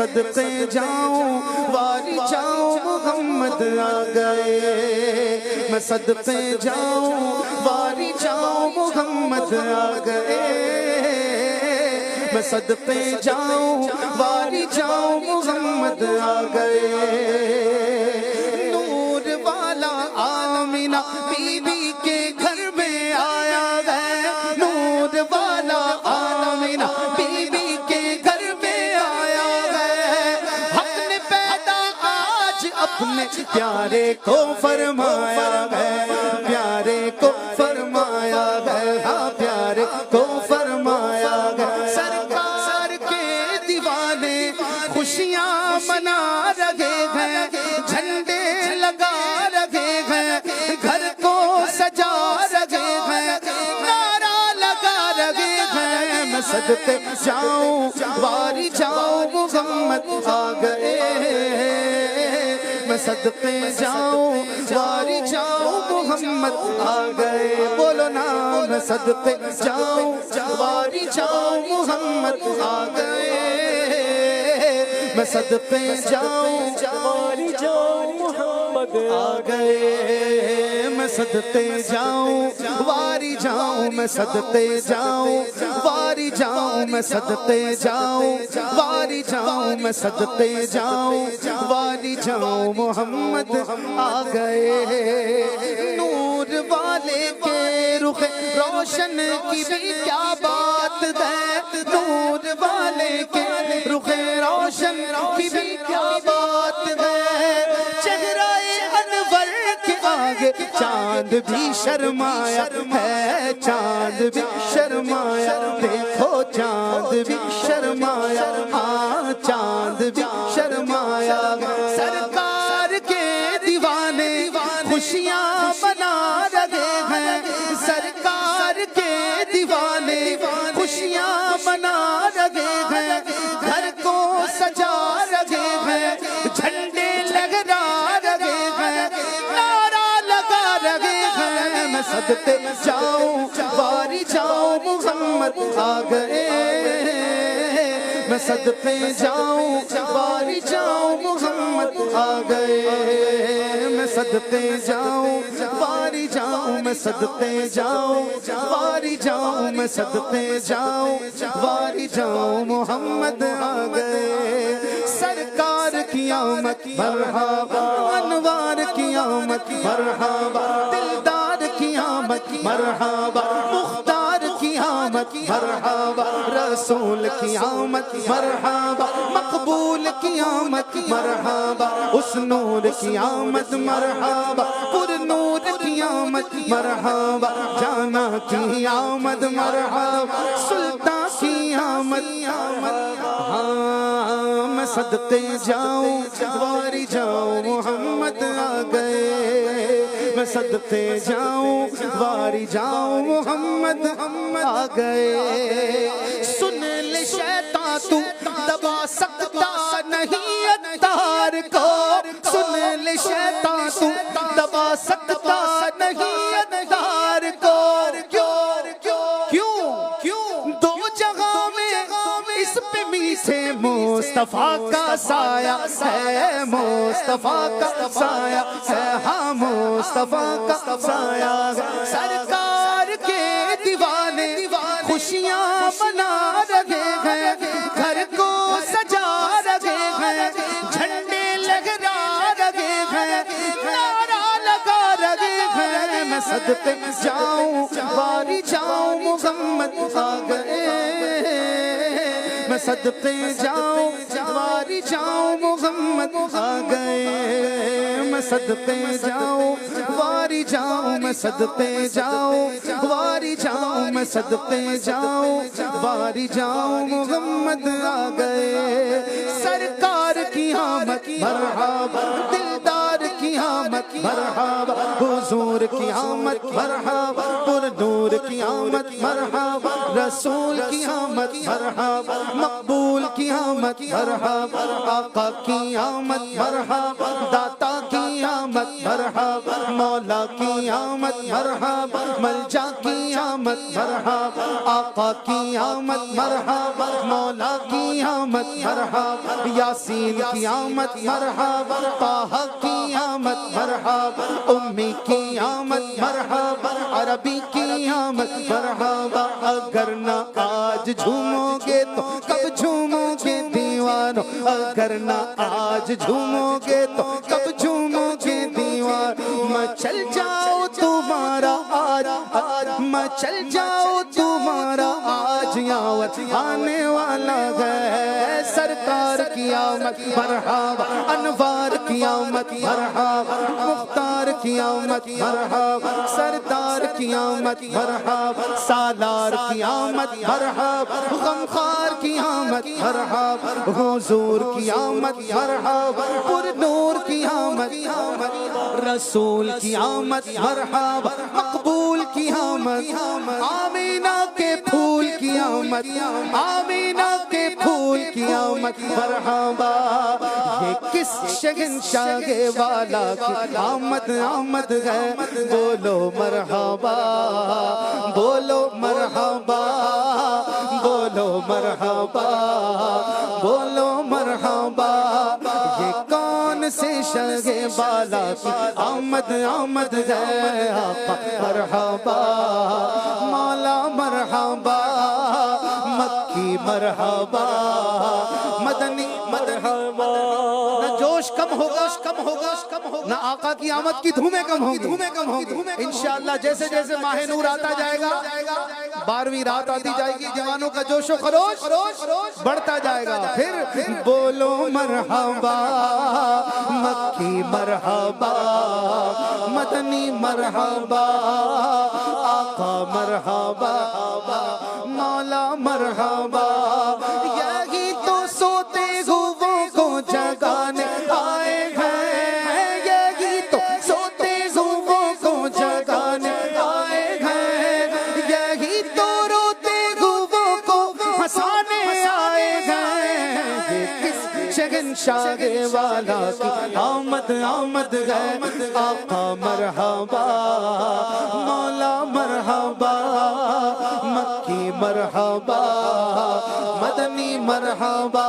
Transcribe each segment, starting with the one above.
صدقے جاؤں واری جاؤں محمد آ گئے میں صدقے جاؤں واری جاؤں محمد آ گئے میں صدقے جاؤں واری جاؤں محمد آ گئے نور والا آمینہ بی بی کے گھر میں آیا ہے نور والا آمینہ بی بی کے گھر میں آیا ہے حق نے پیدا آج اپنے پیارے کو فرمایا ہے پیارے کو فرمایا ہے ہاں پیارے کو فرمایا ہے سرکار کے دیوانے خوشیاں منا رہے ہیں جھنڈے لگا رہے ہیں گھر کو سجا رہے ہیں نعرہ لگا رہے ہیں میں صدقے جاؤں واری جاؤں محمد آ گئے میں صدقے جاؤں واری جاؤں محمد آ گئے بولو نا میں صدقے جاؤں واری جاؤں محمد آ گئے میں صدقے جاؤں واری جاؤں محمد آ گئے میں صدقے جاؤں واری جاؤں میں صدقے جاؤں واری جاؤں میں صدقے جاؤں واری جاؤں میں صدقے جاؤں واری جاؤں محمد آ گئے نور والے کے رخ روشن کی بھی کیا بات ہے نور والے کے رخ روشن کی بھی کیا بات ہے چہرہ انور کے آگے چاند بھی شرمایا ہے چاند بھی شرمایا دیکھو چاند بھی شرمایا ہاں چاند بھی شرمایا سرکار کے دیوانے خوشیاں منا رہے ہیں سرکار کے دیوانے خوشیاں منا رہے ہیں گھر کو سجا رہے ہیں جھنڈے لگا رہے ہیں نعرہ لگا رہے ہیں میں صدقے جاؤں واری جاؤں محمد آ گئے میں صدقے جاؤں واری جاؤں محمد آ گئے میں صدقے جاؤں واری جاؤں میں صدقے جاؤں واری جاؤں میں صدقے جاؤں واری جاؤں محمد آ گئے سرکار کی آمد مرحبا انوار کی آمد مرحبا دلدار کی آمد مرحبا مختار کی آمد مرحبا رسول کی آمد مرحبا مقبول کی آمد مرحبا اس نور کی آمد مرحبا پر نور کی آمد مرحبا جانا کی آمد مرحبا سلطان کی آمد ہاں میں صدقے جاؤں واری جاؤں محمد آ گئے میں صدقے جاؤں واری جاؤں محمد آ گئے سن لے شیطان تو دبا سکتا نہیں اتار کو سن لے شیطان تو دبا سکتا نہیں اتار کو کیوں دو جگہ میں اس پہ میٹھے مصطفیٰ کا سایہ ہے مصطفیٰ کا سایہ ہے ہاں مصطفیٰ کا سایہ سرکار کے دیوانے خوشیاں منا رہے ہیں گھر کو سجا رہے ہیں جھنڈے لگا رہے ہیں نعرہ لگا رہے ہیں میں صدقے جاؤں واری جاؤں محمد آ گئے میں صدقے جاؤں واری جاؤں محمد آ گئے میں صدقے جاؤں واری جاؤں میں صدقے جاؤں واری جاؤں میں صدقے جاؤں واری جاؤں محمد آ گئے سرکار کی آمد مرحبا دلدار کی آمد مرحبا حضور کی آمد مرحبا پر نور کی آمد مرحبا رسول کی آمد مرحبا مقبول کی آمد مرحبا آقا کی آمد مرحبا داتا کی کی آمد مرحبا، مولا کی آمد مرحبا، ملجا کی آمد مرحبا، آقا کی آمد مرحبا، مولا کی آمد مرحبا، یاسین کی آمد مرحبا، طہ کی آمد مرحبا، امی کی آمد مرحبا، عربی کی آمد مرحبا، اگر نہ آج جھومو گے تو کب جھومو گے دیوانو، اگر نہ آج جھومو گے تو کب جھومو گے دیوانو، مچل جاؤ تمہارا آج مچل جاؤ تمہارا آج یاوت آنے والا ہے، سرکار کی آمد مرحبا، انوار کی آمد مرحبا، مختار کی آمد مرحبا، سردار کی آمد مرحبا، سالار کی آمد مرحبا، غمخوار کی آمد مرحبا، حضور کی آمد مرحبا، پر نور کی آمد، رسول کی آمد مرحبا، مقبول کی آمد، آمینہ کے پھول کی آمد، آمینہ کے پھول کی آمد مرحبا، یہ کس شہنشاہ والا کی آمد آمد ہے، بولو مرحبا، بولو مرحبا، بولو مرحبا، بولو مرحبا، یہ کون سے شاہ والا کی آمد آمد ہے، آقا مرحبا، مولا مرحبا، مکی مرحبا، مدنی مرحبا، نہ جوش کم ہوگا نہ آقا کی آمد کی دھومیں کم ہوگی، انشاءاللہ جیسے جیسے ماہ نور آتا جائے گا، 12ویں رات آتی جائے گی، جوانوں کا جوش و خروش بڑھتا جائے گا، پھر بولو مرحبا، مکی مرحبا، مدنی مرحبا، آقا مرحبا، مولا مرحبا، یہی تو سوتے ہوئوں کو جگانے آئے ہیں، یہی تو سوتے ہوئوں کو جگانے آئے ہیں، یہی تو روتے ہوئوں کو ہنسانے آئے ہیں، یہ کس شہنشاہ والا کی آمد آمد ہے، آقا مرحبا، مولا مرحبا، مکی مرحبا، مدنی مرحبا،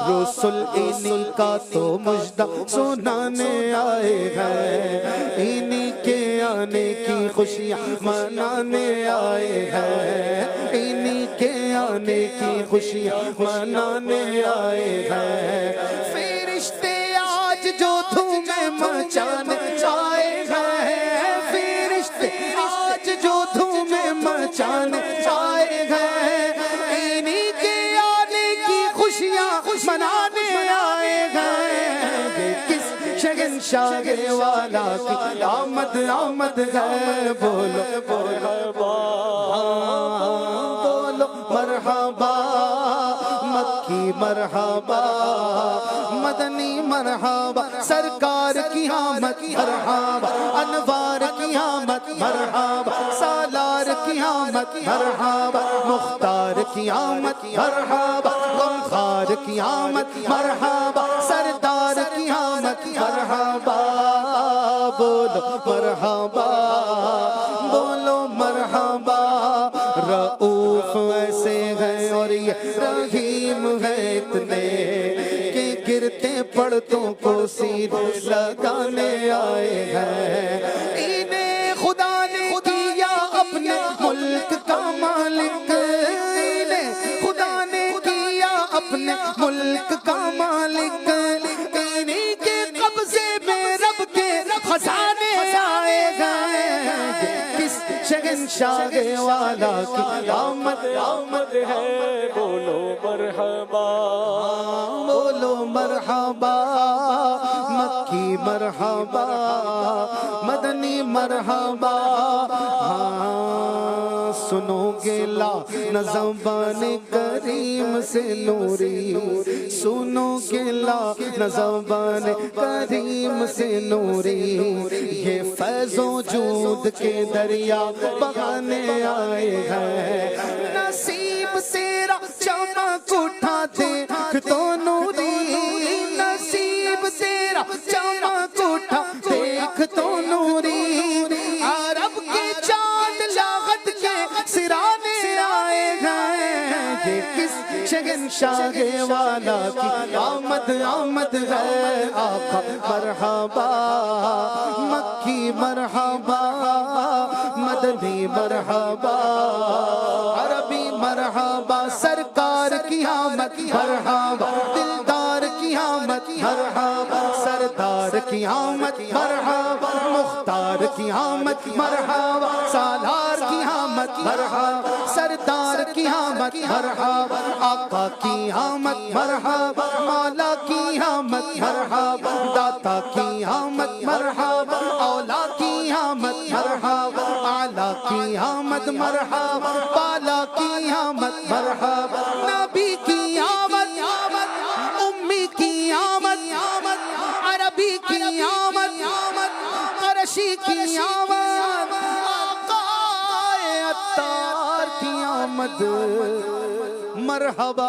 رسول انہی کا تو مجدہ سنانے آئے ہیں، انہی کے آنے کی خوشیاں منانے آئے ہیں، انہی کے آنے کی خوشیاں منانے آئے ہیں، فرشتے آج جو دھومیں مچانے آئے ہیں، فرشتے آج جو دھومیں مچانے آئے ہیں، انہی کے آنے کی خوشیاں منانے آئے ہیں، یہ کس شہنشاہ والا کی آمد آمد ہے، بولو مرحبا، بولو مرحبا، مکی مرحبا، مدنی مرحبا، سرکار کی آمد مرحبا، انوار کی آمد مرحبا، سالار کی آمد مرحبا، مختار کی آمد مرحبا، غمخوار کی آمد مرحبا، سردار کی آمد مرحبا، بولو مرحبا، بولو مرحبا، رؤوف ایسے ہیں اور یہ رحیم ہے اتنے کہ گرتے پڑتوں کو سیدھے لگانے آئے ہیں، انہیں خدا نے کیا اپنے ملک کا مالک، انہیں خدا نے کیا اپنے ملک کا مالک، انہی کے قبضے میں رب کے خزانے آئے ہیں، کس شہنشاہ والا کی آمد آمد ہے، بولو مرحبا، بولو مرحبا، مکی مرحبا، مدنی مرحبا، سنو گے لا نہ زبان کریم سے نوری، سنو گے لا نہ زبان کریم سے نوری، یہ فیض و جود کے دریا بہانے آئے ہیں، نصیب تیرا چمک اٹھا دیکھ تو نوری، نصیب تیرا چمک اٹھا شہنشاہ والا کی آمد آمد ہے آقا مرحبا مکی مرحبا مدنی مرحبا عربی مرحبا سرکار کی آمد مرحبا دلدار کی آمد مرحبا سردار کی آمد مرحبا مختار کی آمد مرحبا سالار کی آمد مرحبا سردار کی آمد مرحبا آقا کی آمد مرحبا مولا کی آمد مرحبا داتا کی آمد مرحبا اولا کی آمد مرحبا اعلیٰ کی آمد مرحبا بالا کی آمد مرحبا نبی کی آمد امی کی آمد عربی کی آمد قرشی کی آمد آقا عطار کی آمد مرحبا